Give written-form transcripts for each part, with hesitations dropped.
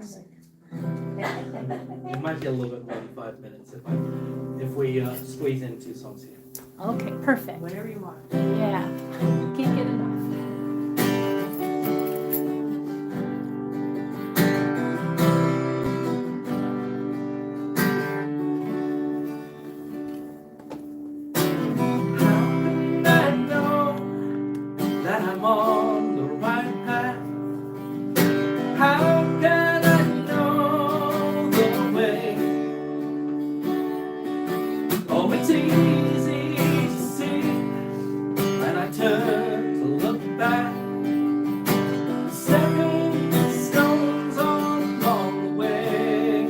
relax. It might be a little bit more than 5 minutes if we squeeze in 2 songs here. Okay, perfect. Whatever you want. Yeah, can't get enough. I know that I'm on the right path. How can I know the way? Oh, it's easy to see when I turn to look back. Stepping stones along the way.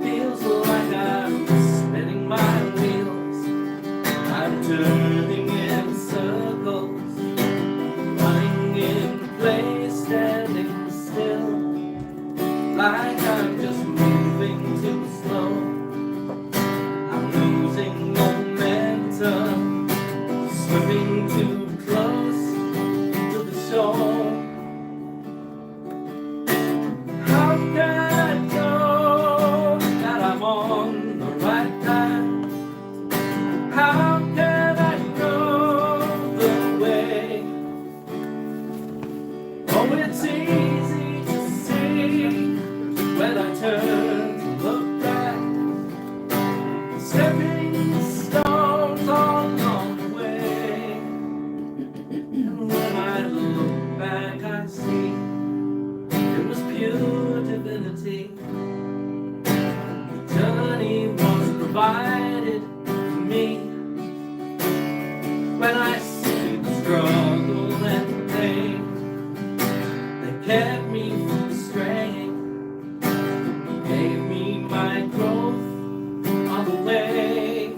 Feels like I'm spinning my wheels. I'm turning in circles, running in place, standing still, like I'm just moving too slow. I'm losing momentum, swimming too close to the shore. How can I know that I'm on the right path? How can I know the way? Oh, it's easy to see when I turn to look back. Stepping stones along the way. And when I look back, I see it was pure divinity. The journey was provided for me. When I see the struggle and pain that kept me from straying, gave me my growth on the way.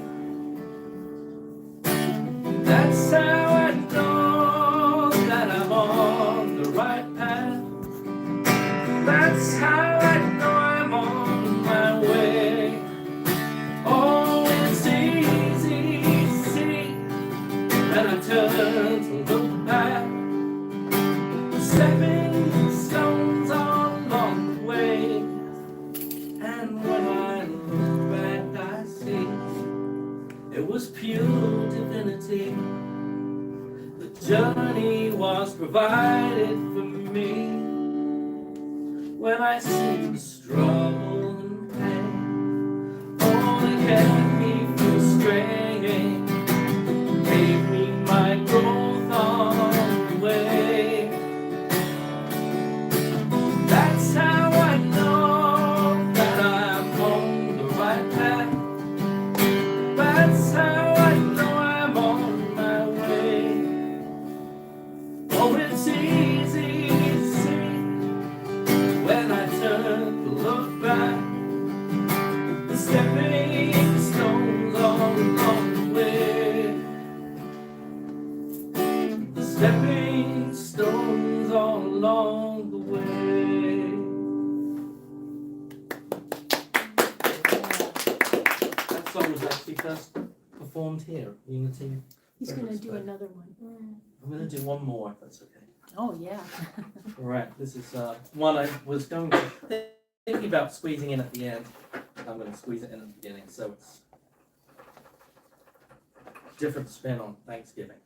That's how I know that I'm on the right path. That's how I know I'm on my way. Oh, it's easy to see when I turn to look back. Stepping stones along the way. And when I look back, I see it was pure divinity. The journey was provided for me. When I see the struggle and pain, oh, they kept me from straying, gave me my growth on the way. That's how I know that I'm on the right path. That's how I know I'm on my way. Oh, it's easy to see when I turn to look back. The stepping stones all along the way. The stepping stones all along the way. That song was actually first performed here, Unity. He's gonna do another one. I'm going to do one more, if that's okay. Oh, yeah. All right, this is one I was going to thinking about squeezing in at the end. I'm going to squeeze it in at the beginning, so it's different spin on Thanksgiving.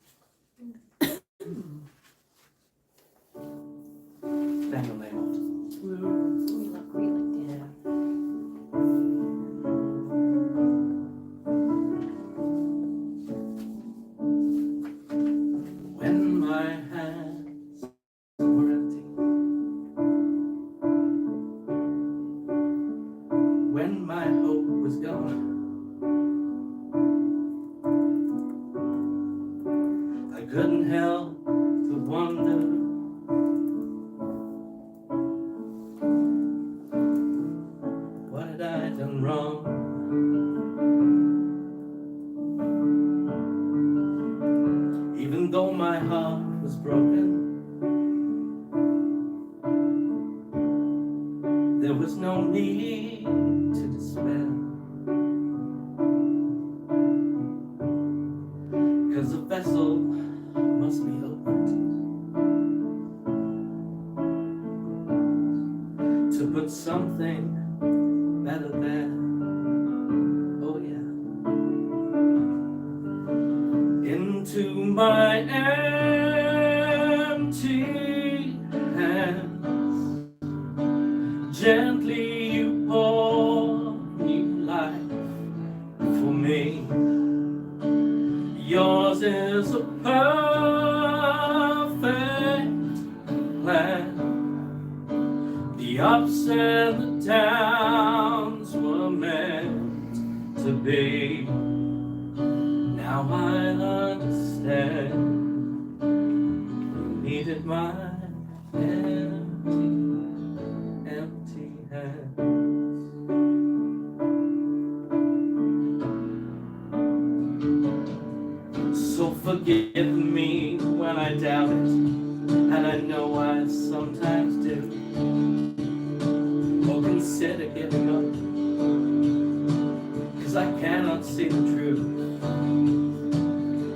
Daniel Neymold. We like that. When my hands were empty, when my hope was gone, I couldn't help but wonder what had I done wrong. Even though my heart was broken, there was no need to despair, 'cause a vessel must be opened to put something better there. Oh yeah. Into my empty hands, gently you pour new life for me. Yours is a perfect plan. The ups and the downs were meant to be. Now I understand. You needed my empty hands. So forgive me when I doubt it, and I know I sometimes do, or consider giving up, 'cause I cannot see the truth.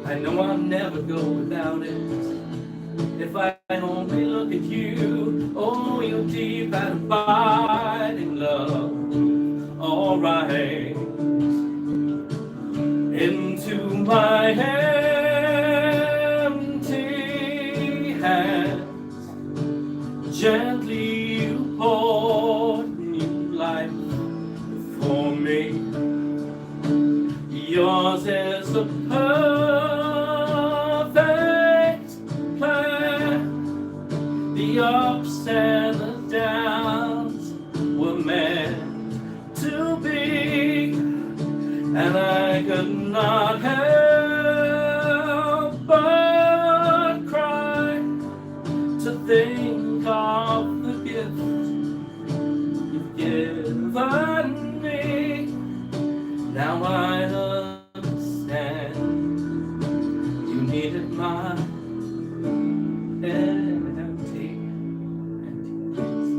I know I'll never go without it, if I only look at you. Oh, your deep and abiding love, alright. Into my empty hands, gently you poured new life for me. Yours is a perfect plan. The ups and the downs were meant to be, and I could not help but cry to think of the gift you've given me. Now I understand. You needed my empty hands.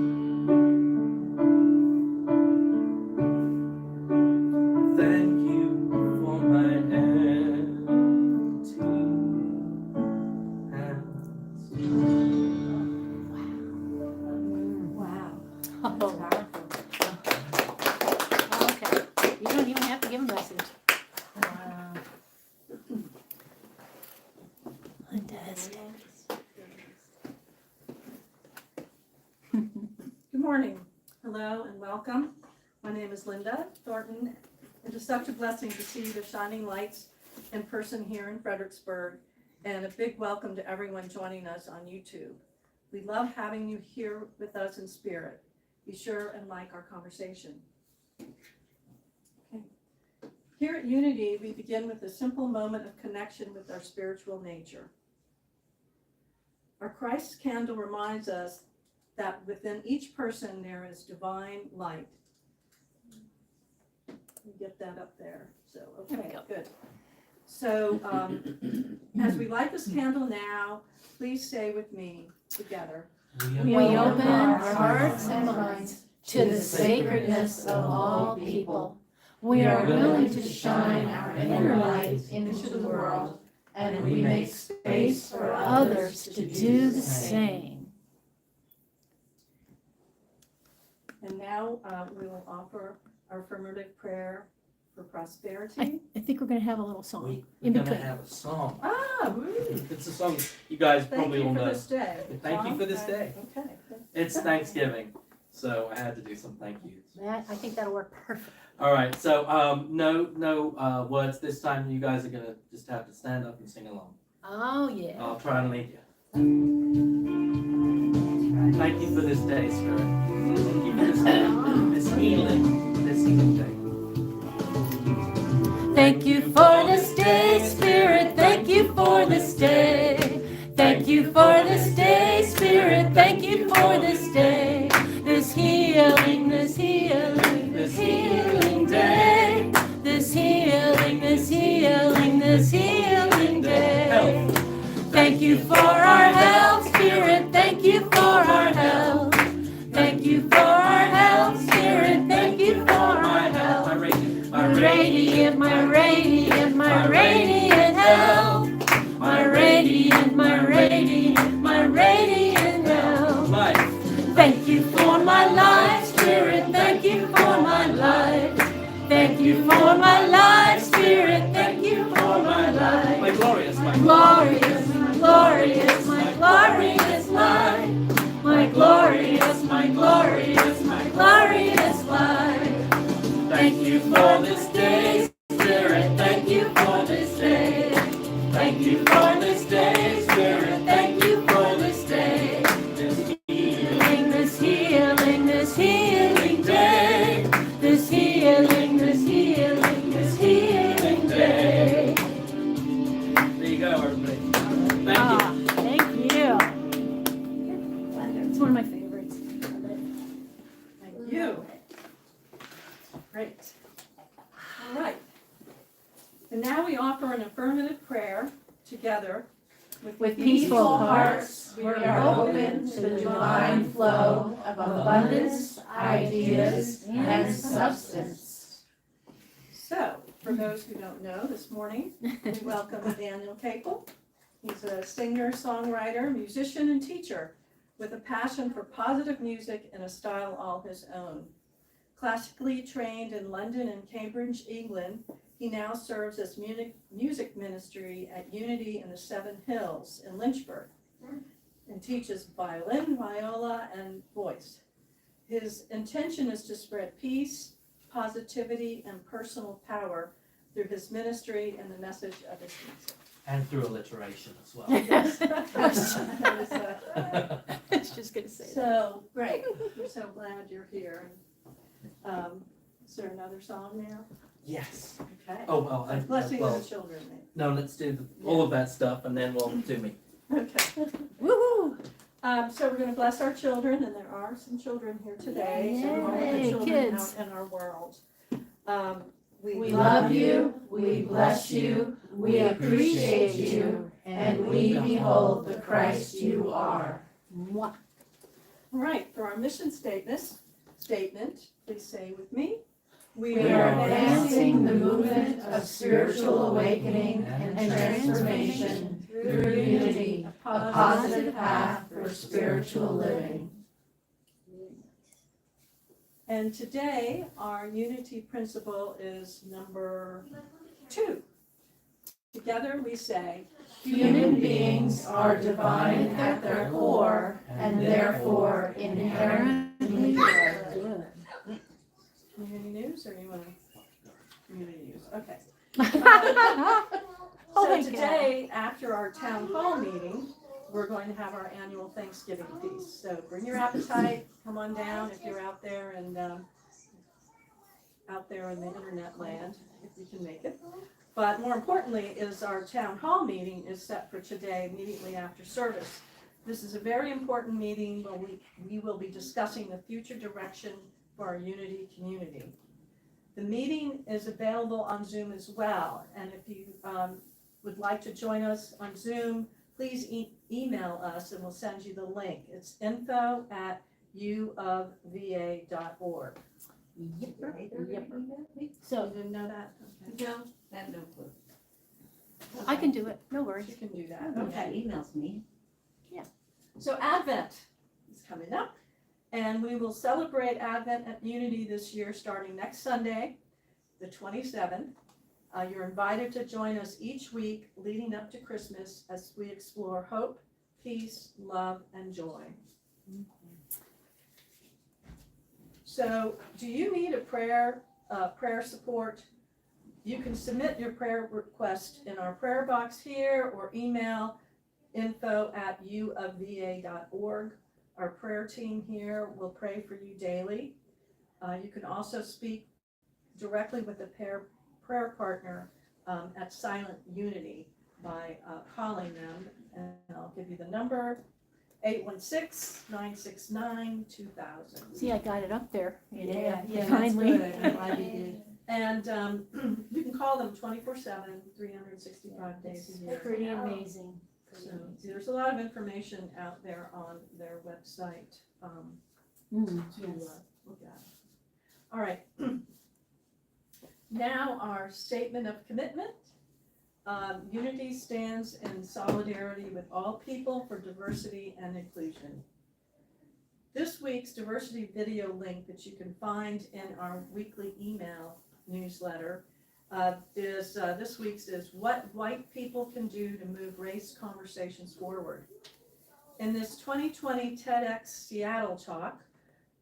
Thank you for my empty hands. Wow. Oh, okay. You don't even have to give a message. Wow. Fantastic. Good morning. Hello and welcome. My name is Linda Thornton. It is such a blessing to see the shining lights in person here in Fredericksburg, and a big welcome to everyone joining us on YouTube. We love having you here with us in spirit. Be sure and like our conversation. Okay. Here at Unity, we begin with a simple moment of connection with our spiritual nature. Our Christ candle reminds us that within each person there is divine light. You get that up there. So, There we okay, go. good. So, as we light this candle now, please say with me together. We open our hearts and minds to the sacredness of all people. We are willing to shine our inner light into the world, and we make space for others to do the same. And now we will offer our affirmative prayer for prosperity. I think we're going to have a little song We're in gonna between. have a song. Woo. It's a song you guys Thank probably you all for know. this day. Thank you for this Okay. day. Okay. It's Thanksgiving, so I had to do some thank yous. That, I think that'll work perfect. All right, so no words this time. You guys are gonna just have to stand up and sing along. Oh, yeah. I'll try and lead you. Thank you for this day, Spirit. Thank you for this day, this healing day. Thank you for this day, Spirit. Thank you for this day. Thank you for this day, Spirit. Thank you for this day. This healing, this healing, this healing day. This healing, this healing, this healing day. Thank you for our health, Spirit. Thank you for our health. Thank you for our health, Spirit. Thank you for our health. My radiant, my radiant, my radiant health. My radiant, my radiant, my radiant health. Thank you you for my life, Spirit, thank you for my life. Thank you for my life, Spirit, thank you for my life. My glorious, my Glorious, my glorious, my glorious life. My glorious, my glorious, my glorious life. Thank you for this day, Spirit, thank you for this day. Thank you for this day, Spirit, thank you for this day. This healing, this healing, this healing day. This healing, this healing, this healing day. There you go, everybody. Thank you. Thank you. It's one of my favorites. Thank you. Great. All right. And now we offer an affirmative prayer together. With peaceful hearts, we are open to the divine flow of abundance, ideas, and substance. So, for those who don't know, this morning, we welcome Daniel Kepel. He's a singer, songwriter, musician, and teacher with a passion for positive music and a style all his own. Classically trained in London and Cambridge, England, he now serves as music ministry at Unity in the Seven Hills in Lynchburg and teaches violin, viola, and voice. His intention is to spread peace, positivity, and personal power through his ministry and the message of his music. And through alliteration as well. Yes. I was just gonna say that. So, great. We're so glad you're here. Is there another song now? Yes. Okay. Oh, well, Blessing of the children, maybe. no, let's do all of that stuff and then we'll do me. Okay. Woo-hoo! So we're gonna bless our children, and there are some children here today. So all of the Yay, children kids. out in our world. We love you, we bless you, we appreciate you, and we behold the Christ you are. All right, for our mission statement, please say with me. We are advancing the movement of spiritual awakening and transformation through unity, a positive path for spiritual living. And today, our unity principle is number 2. Together we say, Human beings are divine at their core and therefore inherently good. community news, or you want to? Community news, okay. Oh my So today, after our town hall meeting, we're going to have our annual Thanksgiving feast. So bring your appetite, come on down if you're out there and out there in the internet land, if you can make it. But more importantly is our town hall meeting is set for today, immediately after service. This is a very important meeting where we will be discussing the future direction for our Unity community. The meeting is available on Zoom as well, and if you would like to join us on Zoom, please email us and we'll send you the link. It's info@uofva.org. Yep. So you didn't know that? Okay. No, I have no clue. I can do it, no worries. You can do that, Okay, okay. emails me. So Advent is coming up, and we will celebrate Advent at Unity this year, starting next Sunday, the 27th. You're invited to join us each week leading up to Christmas as we explore hope, peace, love, and joy. So, do you need a prayer support? You can submit your prayer request in our prayer box here or email info@uofva.org. Our prayer team here will pray for you daily. You can also speak directly with a prayer partner at Silent Unity by calling them, and I'll give you the number, 816-969-2000. See, I got it up there. That's Kindly. good. I'm glad you did. And you can call them 24/7, 365 days a year. Pretty amazing. So there's a lot of information out there on their website to look at. All right. Now our statement of commitment. Unity stands in solidarity with all people for diversity and inclusion. This week's diversity video link that you can find in our weekly email newsletter is this week's is what white people can do to move race conversations forward. In this 2020 TEDx Seattle talk,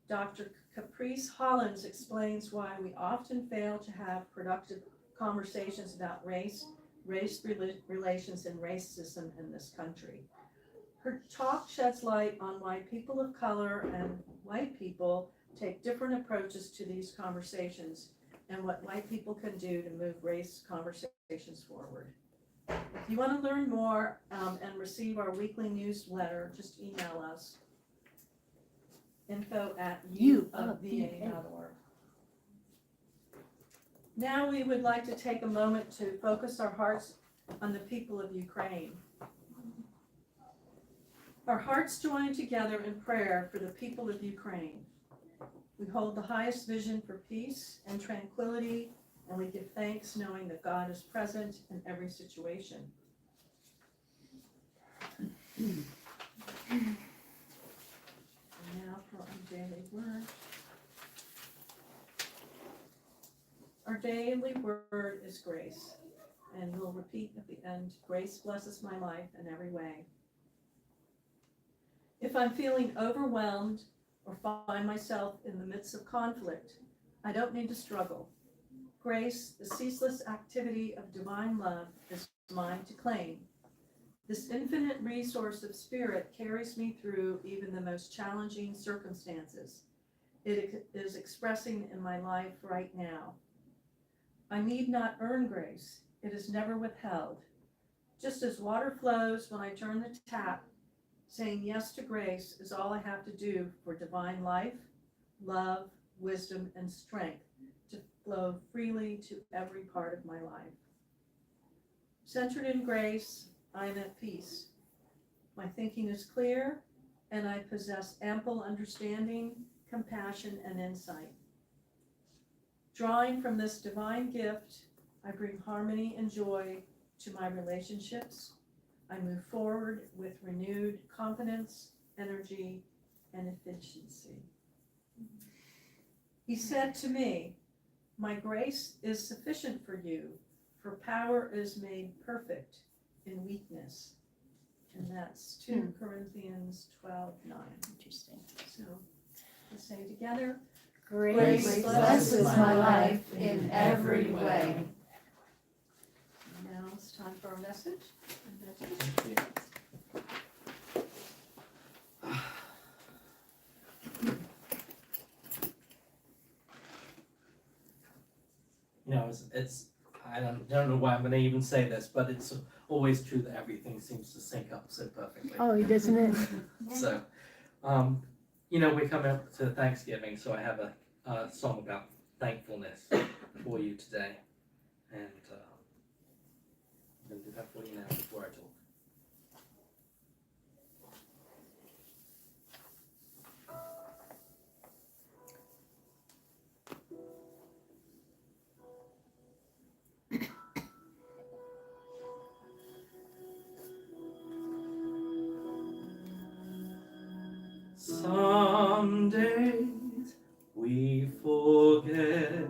Dr. Caprice Hollins explains why we often fail to have productive conversations about race relations, and racism in this country. Her talk sheds light on why people of color and white people take different approaches to these conversations and what white people can do to move race conversations forward. If you want to learn more and receive our weekly newsletter, just email us info@uofva.org. Now we would like to take a moment to focus our hearts on the people of Ukraine. Our hearts join together in prayer for the people of Ukraine. We hold the highest vision for peace and tranquility, and we give thanks knowing that God is present in every situation. And now for our daily word. Our daily word is grace, and we'll repeat at the end, grace blesses my life in every way. If I'm feeling overwhelmed or find myself in the midst of conflict, I don't need to struggle. Grace, the ceaseless activity of divine love, is mine to claim. This infinite resource of spirit carries me through even the most challenging circumstances. It is expressing in my life right now. I need not earn grace. It is never withheld. Just as water flows when I turn the tap, saying yes to grace is all I have to do for divine life, love, wisdom, and strength to flow freely to every part of my life. Centered in grace, I am at peace. My thinking is clear, and I possess ample understanding, compassion, and insight. Drawing from this divine gift, I bring harmony and joy to my relationships. I move forward with renewed confidence, energy, and efficiency. He said to me, my grace is sufficient for you, for power is made perfect in weakness. And that's 2 Corinthians 12:9. Interesting. So let's say together, Grace blesses my life in every way. Now it's time for our message. You know, it's I don't know why I'm going to even say this, but it's always true that everything seems to sync up so perfectly. Oh, doesn't it? So, you know, we're coming up to Thanksgiving, so I have a song about thankfulness for you today, and I'm going to do that for you now before I talk. Some days we forget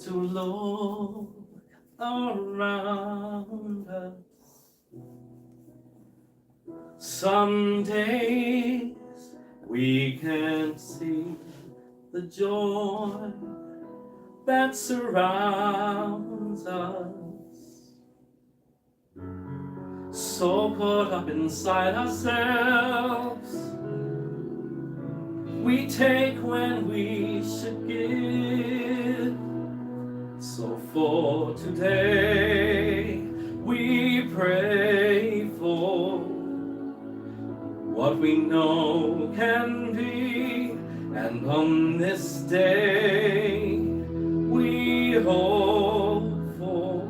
to look around us. Some days we can't see the joy that surrounds us. So caught up inside ourselves, we take when we should give. So for today, we pray for what we know can be, and on this day, we hope for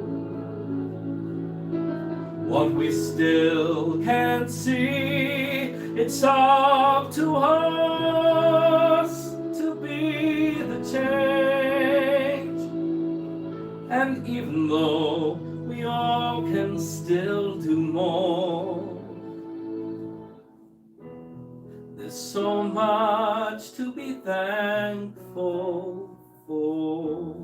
what we still can't see. It's up to us to be the change. And even though we all can still do more, there's so much to be thankful for.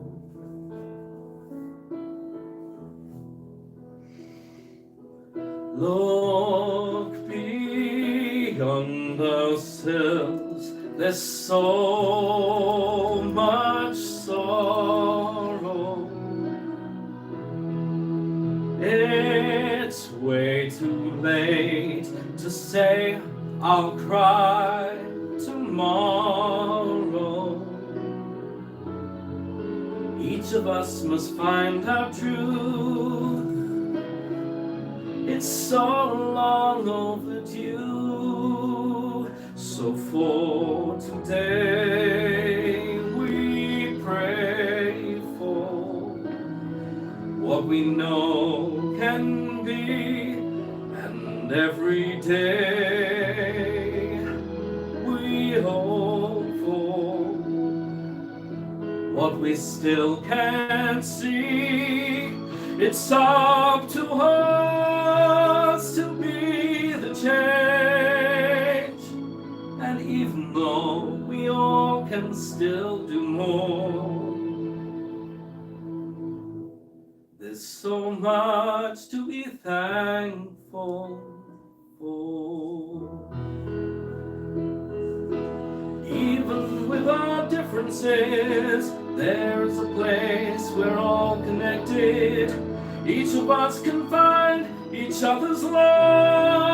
Look beyond those hills, there's so much sorrow. It's way too late to say I'll cry tomorrow. Each of us must find our truth. It's so long overdue. So for today we pray for what we know can be, and every day we hope for what we still can't see. It's up to us to be the change, and even though we all can still do more, there's so much to be thankful for. Even with our differences, there's a place we're all connected. Each of us can find each other's light.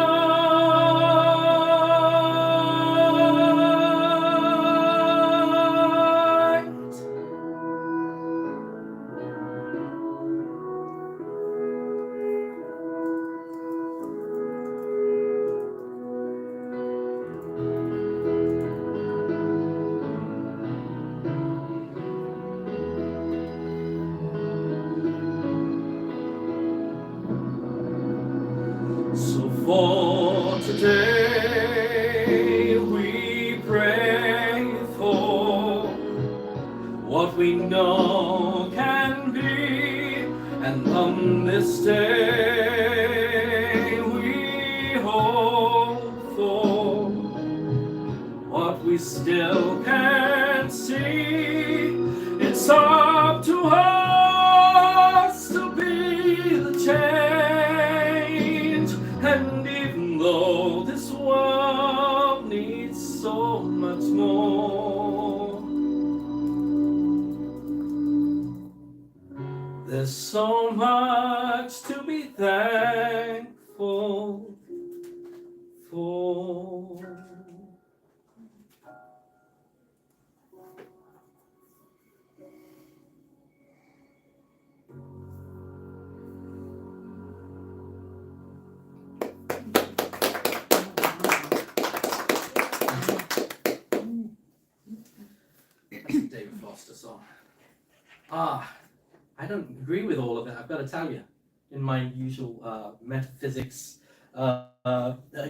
So for today we pray for what we know can be, and on this day we hope for what we still can't see. It's up to us to be the change, and even though this world needs so much more, there's so much to be thankful for. That's a David Foster song. I don't agree with all of it, I've got to tell you, in my usual metaphysics,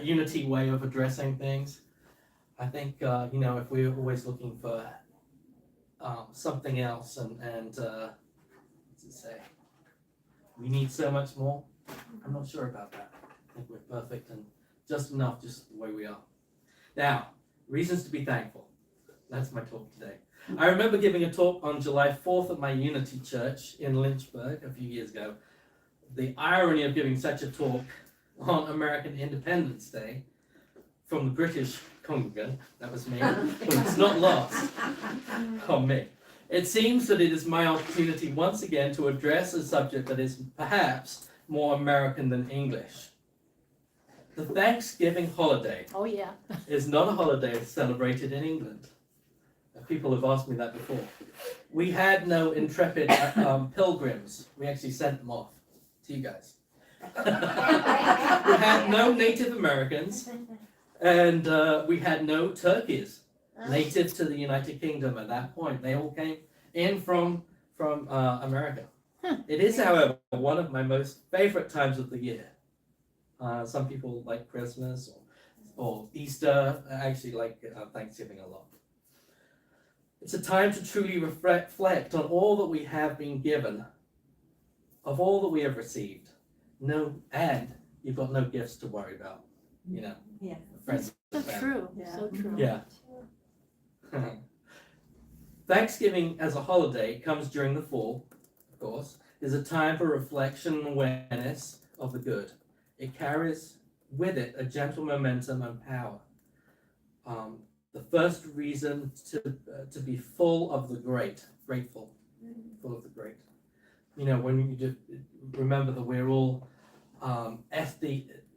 unity way of addressing things. I think, if we're always looking for something else and what's it say? We need so much more. I'm not sure about that. I think we're perfect and just enough, just the way we are. Now, reasons to be thankful. That's my talk today. I remember giving a talk on July 4th at my Unity Church in Lynchburg a few years ago. The irony of giving such a talk on American Independence Day from the British congregant, that was me, but it's not lost on me. It seems that it is my opportunity once again to address a subject that is perhaps more American than English. The Thanksgiving holiday is not a holiday celebrated in England. People have asked me that before. We had no intrepid pilgrims. We actually sent them off to you guys. We had no Native Americans, and we had no turkeys native to the United Kingdom at that point. They all came in from America. It is, however, one of my most favorite times of the year. Some people like Christmas or Easter. I actually like Thanksgiving a lot. It's a time to truly reflect on all that we have been given, of all that we have received. And you've got no gifts to worry about, Yeah. friends. So true. Yeah. So true. Yeah. Thanksgiving as a holiday comes during the fall, of course, is a time for reflection and awareness of the good. It carries with it a gentle momentum and power. The first reason to be full of the great, grateful, full of the great. You know, when you just remember that we're all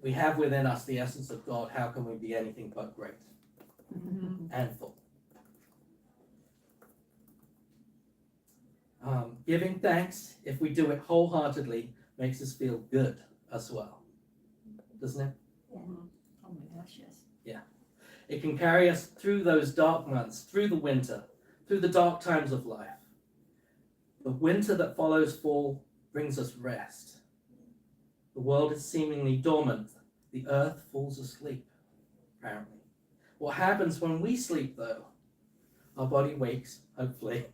we have within us the essence of God. How can we be anything but great and full? Giving thanks, if we do it wholeheartedly, makes us feel good as well, doesn't it? Oh my gosh, yes. It can carry us through those dark months, through the winter, through the dark times of life. The winter that follows fall brings us rest. The world is seemingly dormant. The earth falls asleep, apparently. What happens when we sleep, though? Our body wakes, hopefully,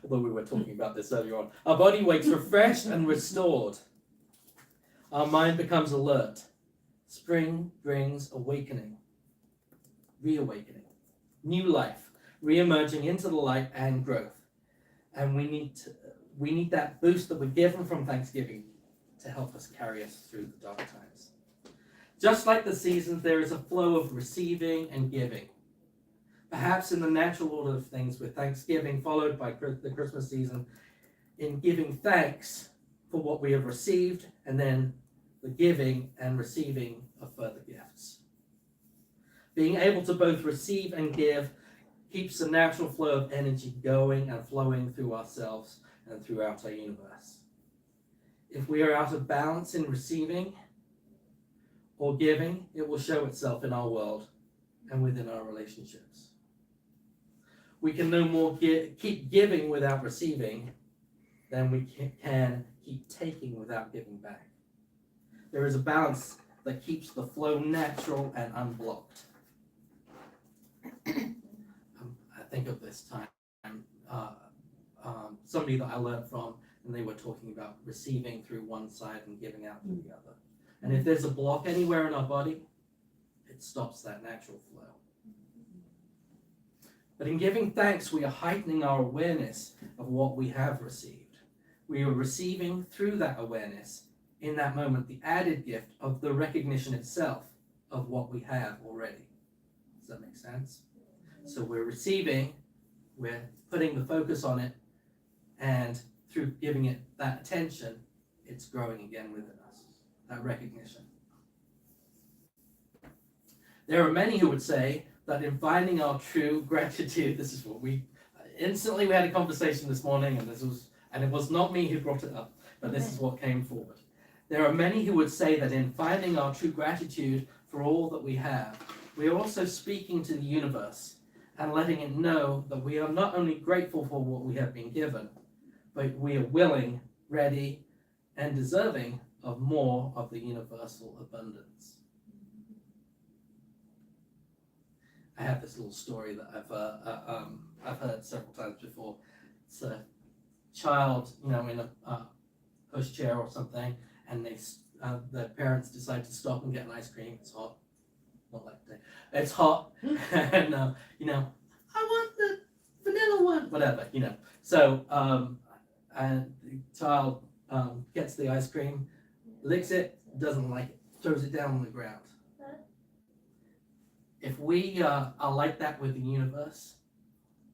although we were talking about this earlier on. Our body wakes refreshed and restored. Our mind becomes alert. Spring brings awakening, reawakening, new life, re-emerging into the light and growth. And we need that boost that we're given from Thanksgiving to help us carry us through the dark times. Just like the seasons, there is a flow of receiving and giving. Perhaps in the natural order of things, with Thanksgiving followed by the Christmas season, in giving thanks for what we have received, and then the giving and receiving of further gifts. Being able to both receive and give keeps the natural flow of energy going and flowing through ourselves and throughout our universe. If we are out of balance in receiving or giving, it will show itself in our world and within our relationships. We can no more keep giving without receiving than we can keep taking without giving back. There is a balance that keeps the flow natural and unblocked. I think of this time, somebody that I learned from, and they were talking about receiving through one side and giving out through the other. And if there's a block anywhere in our body, it stops that natural flow. But in giving thanks, we are heightening our awareness of what we have received. We are receiving through that awareness, in that moment, the added gift of the recognition itself of what we have already. Does that make sense? So we're receiving, we're putting the focus on it, and through giving it that attention, it's growing again within us, that recognition. There are many who would say that in finding our true gratitude, this is what we had a conversation this morning, and it was not me who brought it up, but this is what came forward. There are many who would say that in finding our true gratitude for all that we have, we are also speaking to the universe and letting it know that we are not only grateful for what we have been given, but we are willing, ready, and deserving of more of the universal abundance. I have this little story that I've heard several times before. It's a child, in a pushchair or something, and their parents decide to stop and get an ice cream. It's hot. Not like today. It's hot, and I want the vanilla one, whatever, So, and the child gets the ice cream, licks it, doesn't like it, throws it down on the ground. If we are like that with the universe,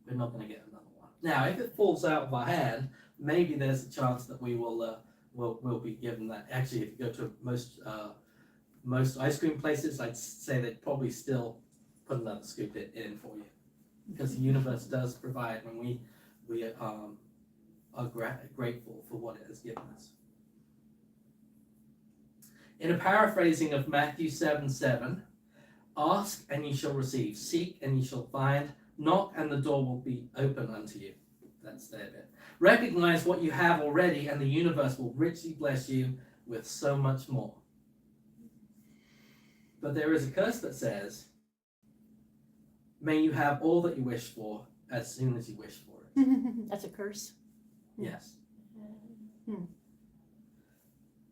we're not going to get another one. Now, if it falls out of our hand, maybe there's a chance that we will be given that. Actually, if you go to most ice cream places, I'd say they'd probably still put another scoop in for you, because the universe does provide when we are grateful for what it has given us. In a paraphrasing of Matthew 7:7, ask and ye shall receive, seek and ye shall find, knock and the door will be open unto you. That's their bit. Recognize what you have already, and the universe will richly bless you with so much more. But there is a curse that says, may you have all that you wish for as soon as you wish for it. That's a curse. Yes.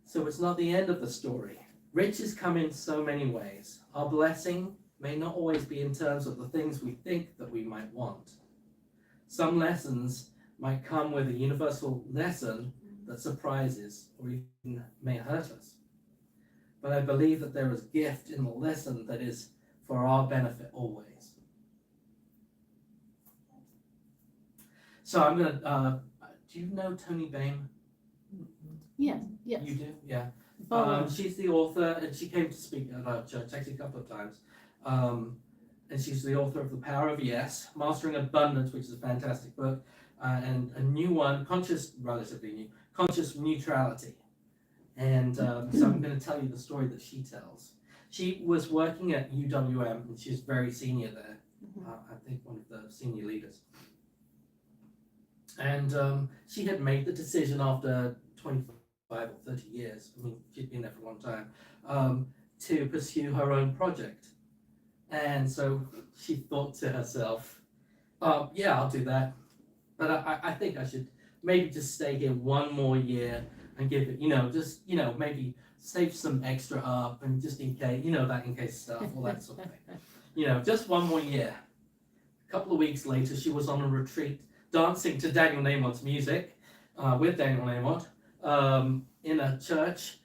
So it's not the end of the story. Riches come in so many ways. Our blessing may not always be in terms of the things we think that we might want. Some lessons might come with a universal lesson that surprises or even may hurt us. But I believe that there is gift in the lesson that is for our benefit always. So I'm going to, do you know Tony Bain? Yes, yes. You do? Yeah. Bowen. She's the author, and she came to speak at our church actually a couple of times. And she's the author of The Power of Yes, Mastering Abundance, which is a fantastic book, and a new one, relatively new, Conscious Neutrality. And so I'm going to tell you the story that she tells. She was working at UWM, and she's very senior there. I think one of the senior leaders. And she had made the decision after 25 or 30 years, I mean, she'd been there for a long time, to pursue her own project. And so she thought to herself, yeah, I'll do that. But I think I should maybe just stay here one more year and give it, maybe save some extra up and just in case, that in case stuff, all that sort of thing. Just one more year. A couple of weeks later, she was on a retreat dancing to Daniel Namont's music with Daniel Namont in a church,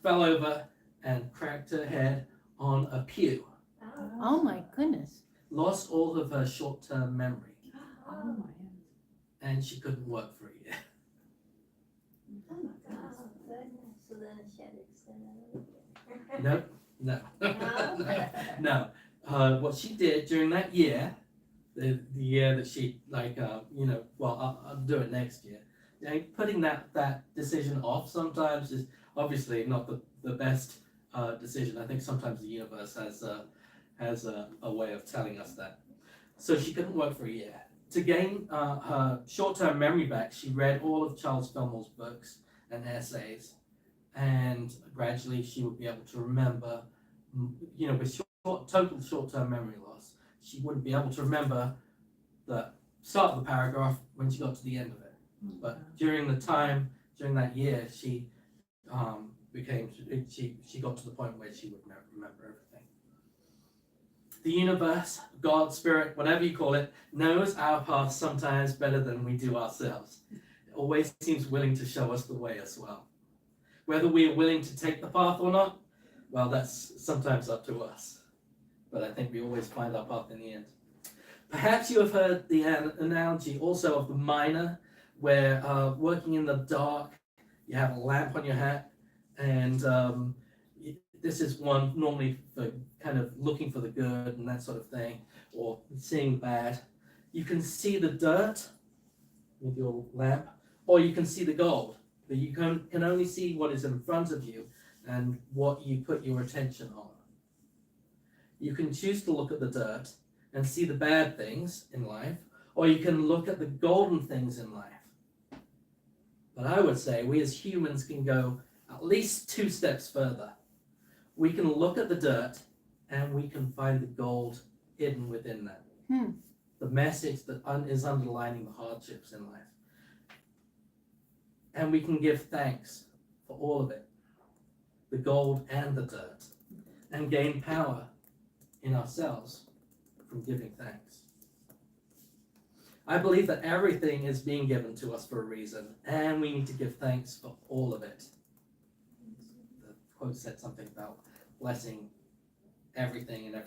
fell over and cracked her head on a pew. Oh my goodness. Lost all of her short-term memory. Oh my. And she couldn't work for a year. Oh my goodness. So then she had to extend it. No. What she did during that year, the year that she I'll do it next year. Putting that decision off sometimes is obviously not the best decision. I think sometimes the universe has a way of telling us that. So she couldn't work for a year. To gain her short-term memory back, she read all of Charles Fillmore's books and essays, and gradually she would be able to remember, with total short-term memory loss, she wouldn't be able to remember the start of the paragraph when she got to the end of it. But during that year, she she got to the point where she would remember everything. The universe, God, spirit, whatever you call it, knows our path sometimes better than we do ourselves. It always seems willing to show us the way as well. Whether we are willing to take the path or not, well, that's sometimes up to us. But I think we always find our path in the end. Perhaps you have heard the analogy also of the miner, where working in the dark, you have a lamp on your hat, and this is one normally for kind of looking for the good and that sort of thing, or seeing bad. You can see the dirt with your lamp, or you can see the gold, but you can only see what is in front of you and what you put your attention on. You can choose to look at the dirt and see the bad things in life, or you can look at the golden things in life. But I would say we as humans can go at least 2 steps further. We can look at the dirt and we can find the gold hidden within that. The message that is underlining the hardships in life. And we can give thanks for all of it, the gold and the dirt, and gain power in ourselves from giving thanks. I believe that everything is being given to us for a reason, and we need to give thanks for all of it. The quote said something about blessing everything and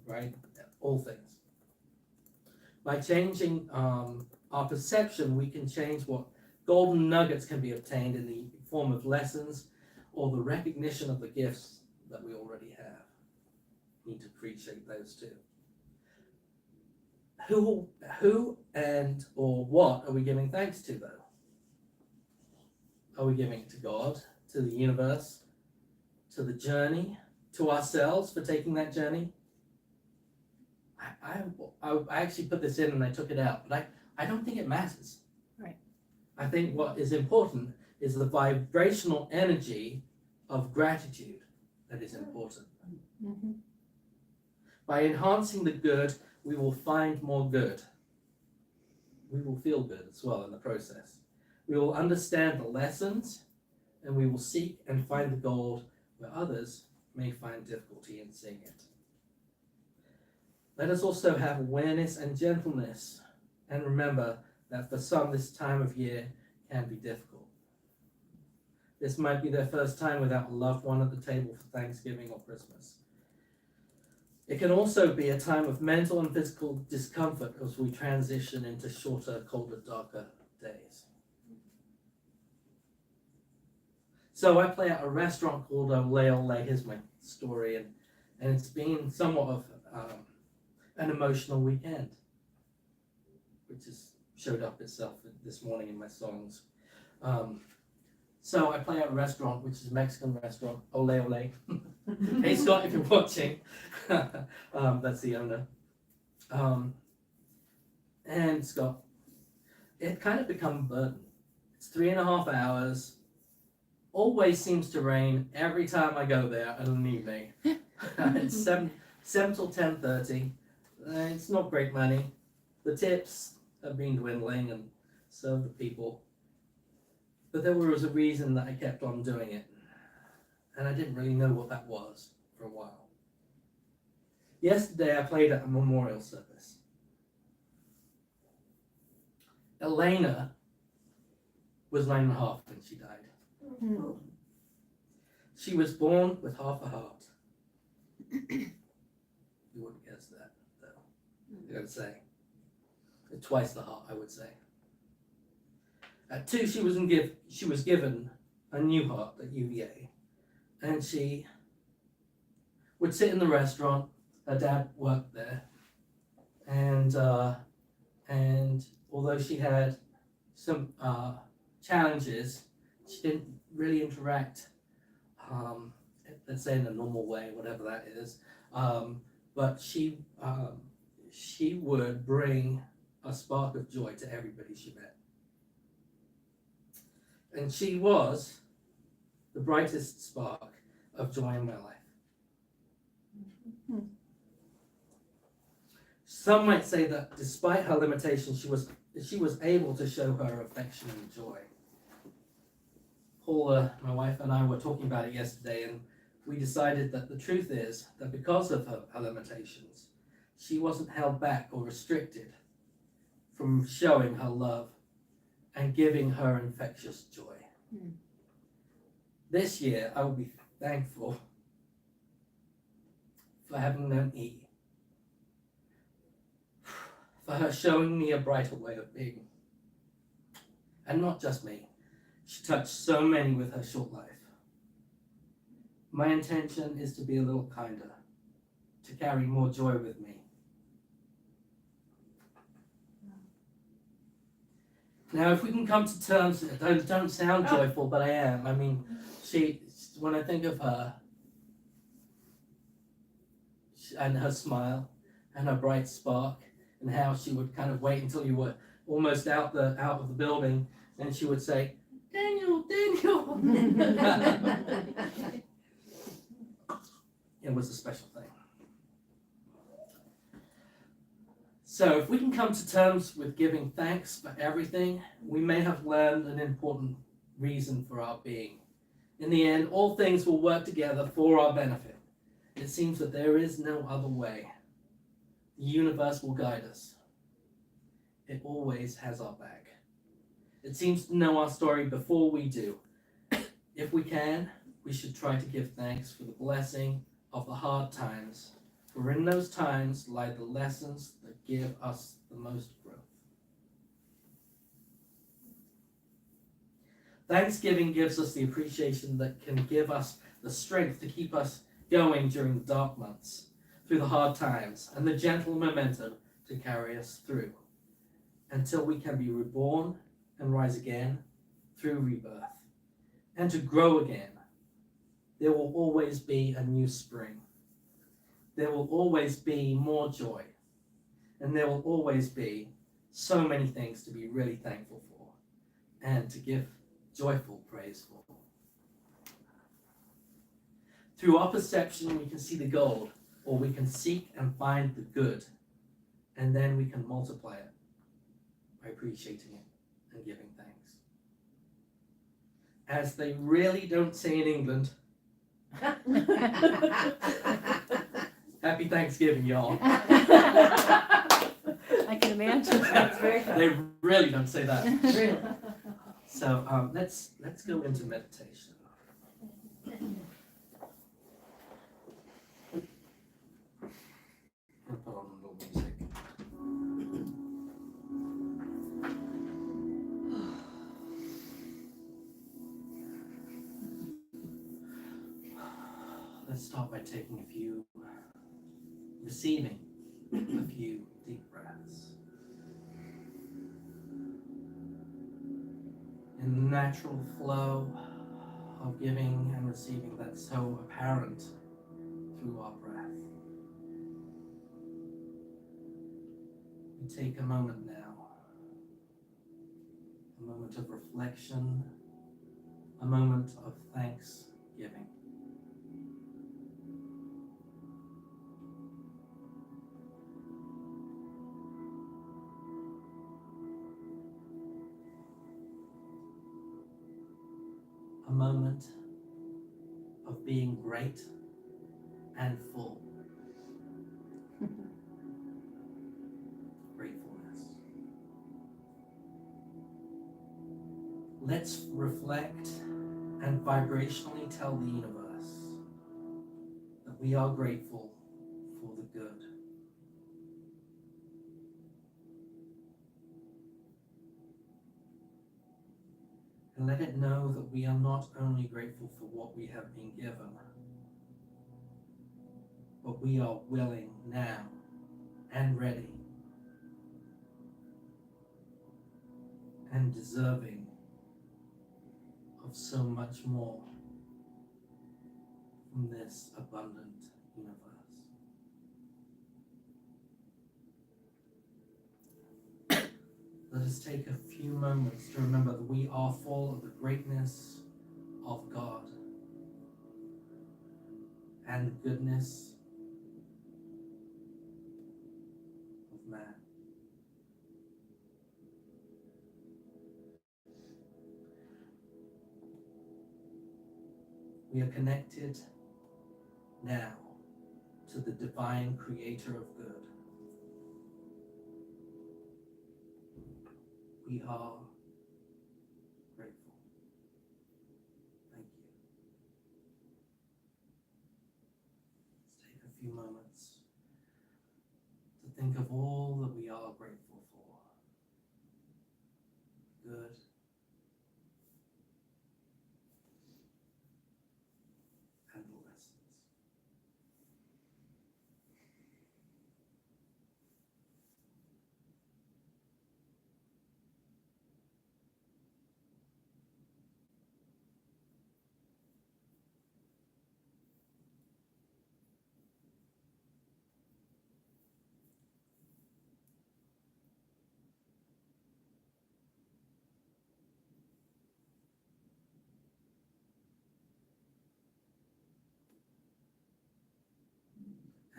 right? All things. By changing our perception, we can change what golden nuggets can be obtained in the form of lessons or the recognition of the gifts that we already have. We need to appreciate those too. Who and or what are we giving thanks to, though? Are we giving it to God, to the universe, to the journey, to ourselves for taking that journey? I actually put this in and I took it out, but I don't think it matters. Right. I think what is important is the vibrational energy of gratitude that is important. Mm-hmm. By enhancing the good, we will find more good. We will feel good as well in the process. We will understand the lessons, and we will seek and find the gold where others may find difficulty in seeing it. Let us also have awareness and gentleness, and remember that for some this time of year can be difficult. This might be their first time without a loved one at the table for Thanksgiving or Christmas. It can also be a time of mental and physical discomfort as we transition into shorter, colder, darker days. So I play at a restaurant called Ole Ole. Here's my story, and it's been somewhat of an emotional weekend, which has showed up itself this morning in my songs. So I play at a restaurant, which is a Mexican restaurant, Ole Ole. Hey Scott, if you're watching, that's the owner. And Scott, it kind of become a burden. It's 3.5 hours. Always seems to rain every time I go there at an evening. It's 7 till 10:30. It's not great money. The tips have been dwindling, and so have the people. But there was a reason that I kept on doing it, and I didn't really know what that was for a while. Yesterday I played at a memorial service. Elena was 9.5 when she died. She was born with half a heart. You wouldn't guess that, though. I gotta say. Twice the heart, I would say. At 2, she was given a new heart at UVA, and she would sit in the restaurant. Her dad worked there, and although she had some challenges, she didn't really interact, let's say in a normal way, whatever that is. But she would bring a spark of joy to everybody she met. And she was the brightest spark of joy in my life. Some might say that despite her limitations, she was able to show her affection and joy. Paula, my wife, and I were talking about it yesterday, and we decided that the truth is that because of her limitations, she wasn't held back or restricted from showing her love and giving her infectious joy. This year, I will be thankful for having known E, for her showing me a brighter way of being. And not just me. She touched so many with her short life. My intention is to be a little kinder, to carry more joy with me. Now, if we can come to terms, I don't sound joyful, but I am. I mean, when I think of her, and her smile, and her bright spark, and how she would kind of wait until you were almost out of the building, and she would say, Daniel. It was a special thing. So if we can come to terms with giving thanks for everything, we may have learned an important reason for our being. In the end, all things will work together for our benefit. It seems that there is no other way. The universe will guide us. It always has our back. It seems to know our story before we do. If we can, we should try to give thanks for the blessing of the hard times, for in those times lie the lessons that give us the most growth. Thanksgiving gives us the appreciation that can give us the strength to keep us going during the dark months, through the hard times, and the gentle momentum to carry us through, until we can be reborn and rise again through rebirth, and to grow again. There will always be a new spring. There will always be more joy. And there will always be so many things to be really thankful for and to give joyful praise for. Through our perception, we can see the gold, or we can seek and find the good, and then we can multiply it by appreciating it and giving thanks. As they really don't say in England, Happy Thanksgiving, y'all. I can imagine. That's very funny. They really don't say that. Really. So let's go into meditation. I'll put on a little music. Let's start by taking receiving a few deep breaths. In the natural flow of giving and receiving that's so apparent through our breath. We take a moment now, a moment of reflection, a moment of thanksgiving. A moment of being great and full. Gratefulness. Let's reflect and vibrationally tell the universe that we are grateful for the good. And let it know that we are not only grateful for what we have been given, but we are willing now and ready and deserving of so much more from this abundant universe. Let us take a few moments to remember that we are full of the greatness of God and the goodness of man. We are connected now to the divine creator of good. We are grateful. Thank you. Let's take a few moments to think of all that we are grateful for. Good and blessings.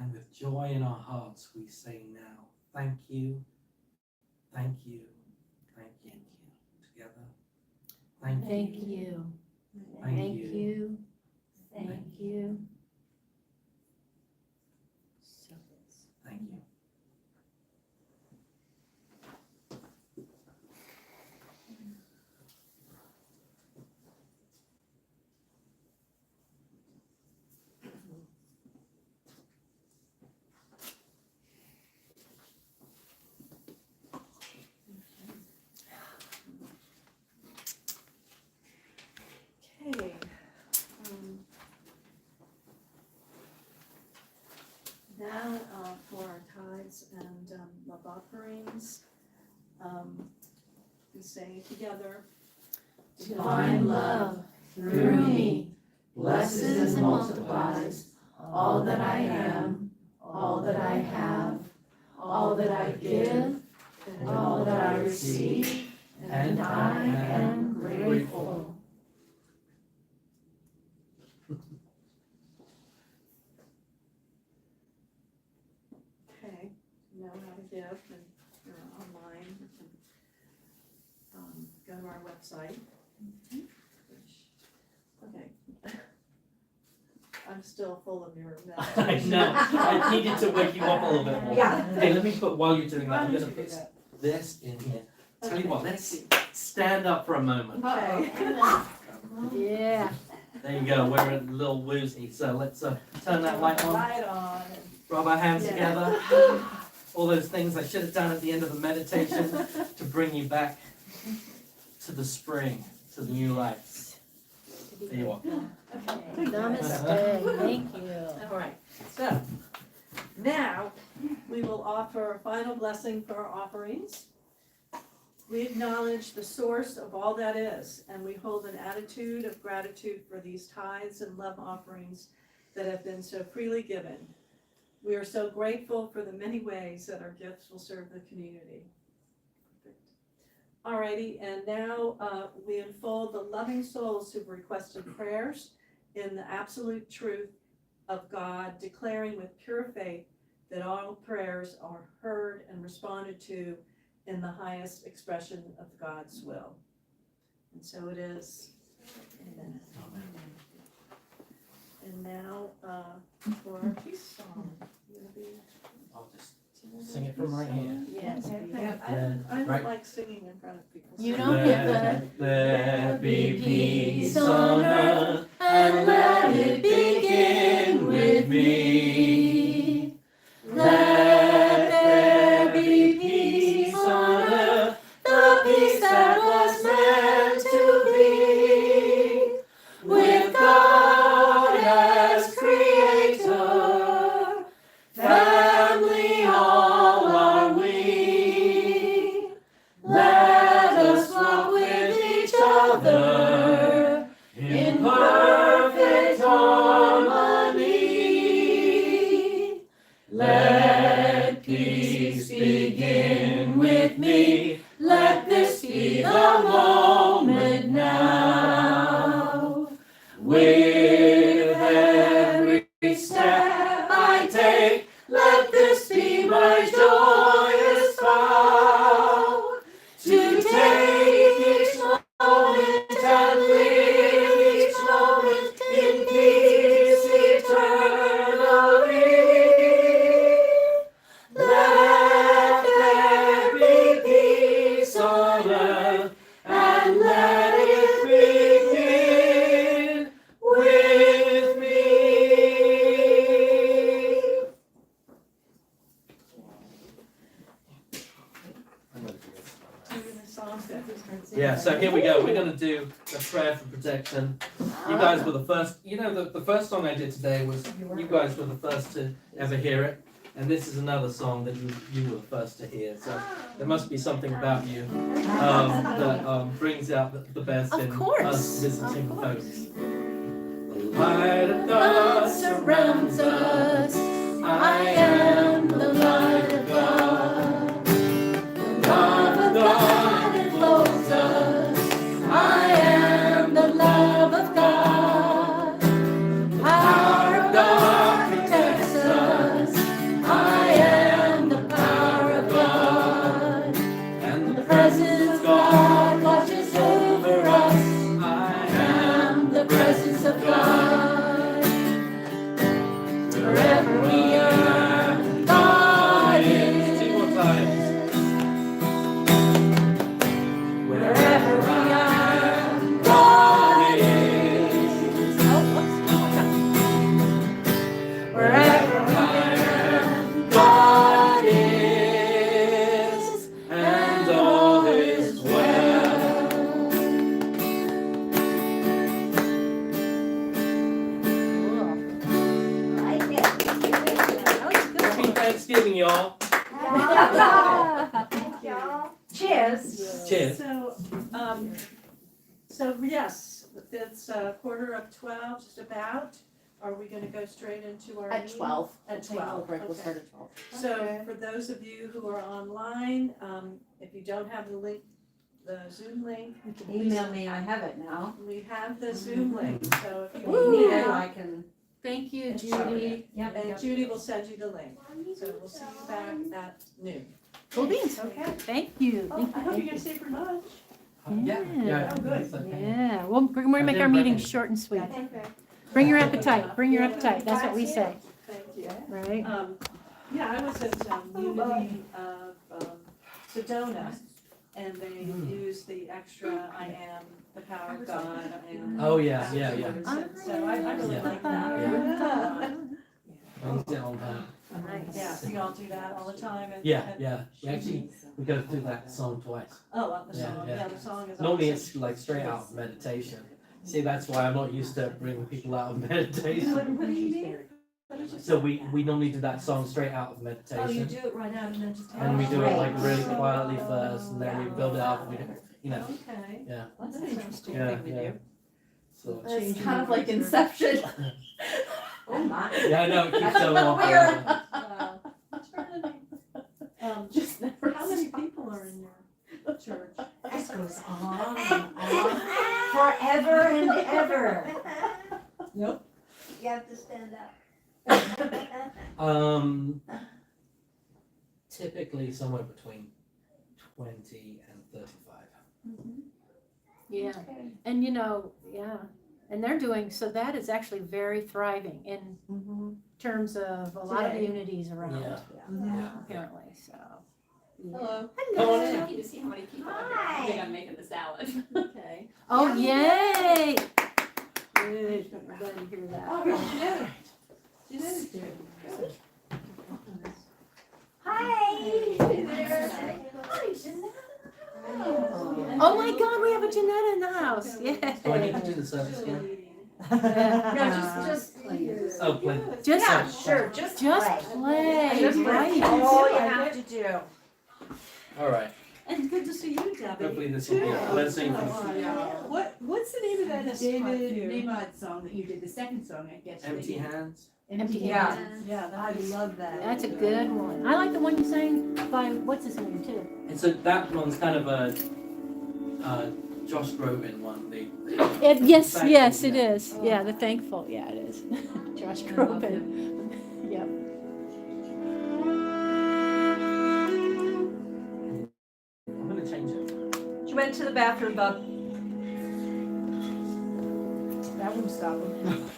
And with joy in our hearts, we say now, thank you, thank you, thank you. Together, thank you, Thank you. Thank you. Thank you. So thank you. Okay. Now for our tithes and love offerings, we say together, divine love through me blesses and multiplies all that I am, all that I have, all that I give, and all that I receive, and I am grateful. Okay, you know how to give, and you're online, you can go to our website. Okay. I'm still full of your I meditation. know. I needed to wake you up a little bit more. Yeah. Hey, let me put, while you're doing that, Why I'm don't gonna you do put that? this in here. Tell you Okay, what, let's stand up for a moment. Okay. Yeah. There you go, we're a little woozy, so let's turn that light on, Light on. rub our hands Yeah. together. All those things I should have done at the end of the meditation to bring you back to the spring, to the new life. There you are. Okay. Namaste. Thank you. All right, so now we will offer a final blessing for our offerings. We acknowledge the source of all that is, and we hold an attitude of gratitude for these tithes and love offerings that have been so freely given. We are so grateful for the many ways that our gifts will serve the community. Alrighty, and now we unfold the loving souls who've requested prayers in the absolute truth of God, declaring with pure faith that all prayers are heard and responded to in the highest expression of God's will. And so it is. Amen. And now for our peace song. You gonna be- I'll just sing it from right here. Yes. I don't like singing in front of people. You so- don't have to. Let there be peace on earth, and let it begin with me. Let there be peace on earth, the peace that was meant to be. With God as creator, family all are we. Let us walk with each other in perfect harmony. Let peace begin with me. Let this be the moment now. With every step I take, let this be my joyous vow. To take each moment and live each moment in peace eternally. Let there be peace on earth, and let it begin with me. Yeah, so here we go. We're going to do a prayer for protection. You guys were the first, the first song I did today was, you guys were the first to ever hear it. And this is another song that you were the first to hear. So there must be something about you that brings out the best Of in course, us visiting of course. folks. The light of God surrounds us. I am the light of God. The love of God enfolds us. I am the love of God. Power of God protects us. I am the power of God. And the presence of God watches over us. I am the presence of God. Wherever we are, God is. Two more times. Wherever we are, God is. Wherever we are, God is, and all is well. Happy Thanksgiving, y'all. Cheers. Cheers. So yes, it's 11:45, just about. Are we gonna go straight into our At meeting? 12. At The technical 12, break will okay. start at 12. So for those of you who are online, if you don't have the link, the Zoom link, you can please. Email me, I have it now. We have the Zoom link, so if you Woo. need Need it, it, I can. Thank you, Judy, Yep. and Judy will send you the link. So we'll see you back at noon. Cool beans. Okay. Thank you. Oh, Thank I you. hope you're gonna stay for lunch. Yeah. Oh, good. It's okay. Yeah, we're gonna I make did our meeting bring it. short and sweet. Okay. Bring your appetite, bring your appetite, that's what we say, Thank you. right? Yeah, I was at Unity of Sedona, and they used the extra I am the power of God and. Oh, yeah, yeah, yeah. So I really Yeah. like that. I use it all the time. Yeah, so you all do that all the time and. Yeah, yeah. We go through that song twice. Oh, the Yeah, song, yeah. yeah, the song is Normally awesome. it's like straight out of meditation. See, that's why I'm not used to bringing people out of meditation. What do you mean? What did you say? So we normally do that song straight out of Oh, you meditation. do it right out and then just. And we do it like really Oh. quietly first, and then we build it up. We, you know, Okay. yeah, That's an interesting yeah, thing to yeah. do. So It's kind of like Inception. Oh my. yeah, I know it keeps going on. Weird. Wow. Eternity. Just never. How many people are in your church? This goes on and on forever and ever. Nope. You have to stand up. Typically somewhere between 20 and 35. Yeah, and and they're doing, so that is actually very thriving in terms of a lot of Today. unities around, Yeah. Mm-hmm. apparently, so. yeah. Hello. Come on in. Lucky to see how many people are here. I think I'm making the salad. Okay. Oh, yay! Good, I'm glad to hear that. Oh, Jeanette. Jeanette is here. Good. Hi. Hi, Jeanette. Oh my God, we have a Jeanette in the house, Do I need yay! to do the service again? No, just play. Oh, please. Just, Yeah, sure, just just play. play, right? All you have to do. All right. And good to see you, Debbie. Hopefully this will be a blessing. What's the name of that Yes, David quite a few. Nimrod song that you did, the second song, I guess? Empty hands. Empty Yeah. Hands. Yeah, I that is. love that. That's a good one. I like the one you sang by, what's his name, too? And so that one's kind of a Josh Groban one. Yes, Thankful, yes, it yeah. is. Yeah, the thankful, yeah, it is. Josh Groban, yep. I'm gonna change it. She went to the bathroom, Bub. That wouldn't stop him.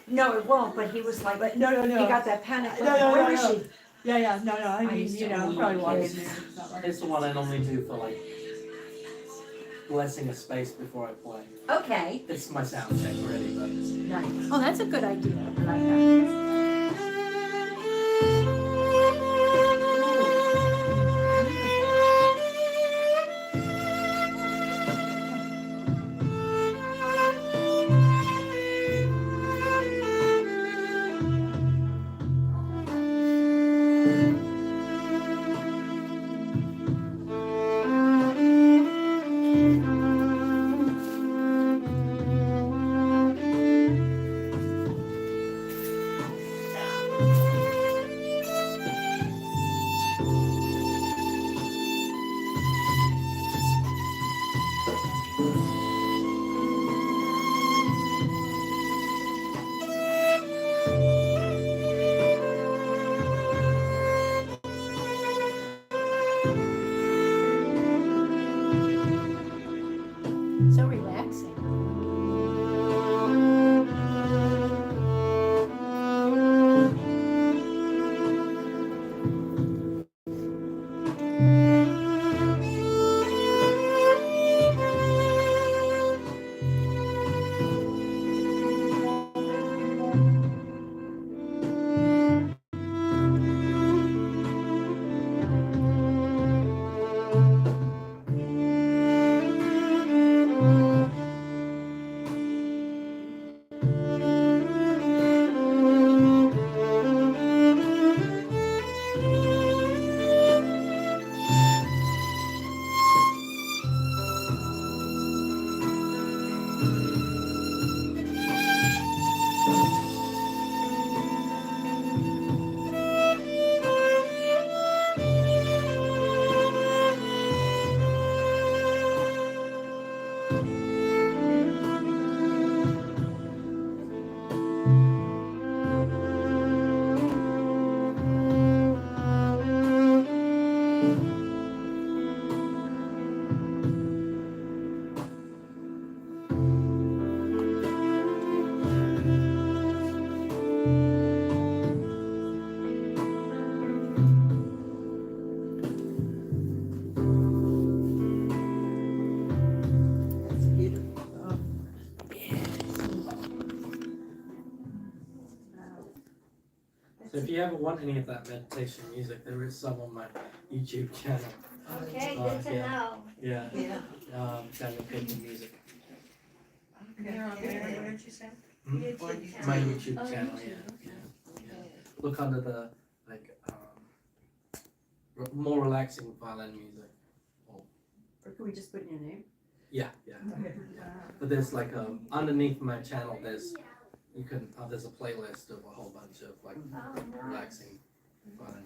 No, it won't, but he was like, But no, he got that panic. No, Where is no. she? Yeah, no, I mean, used to probably love walking this. there. It's not like- It's the one I normally do for like blessing a space before I play. Okay, It's my sound check already, but nice. Oh, that's a good idea. I like that. So if you ever want any of that meditation music, there is some on my YouTube channel. Okay, good to yeah. know. Yeah, Yeah. Daniel Kepel music. Where did you say? Hmm? YouTube channel. My YouTube Oh, channel, YouTube, yeah. Look under the more relaxing violin music. Or can we just put in your name? Yeah. But there's underneath my channel, there's a playlist of a whole bunch of Oh, nice. relaxing violin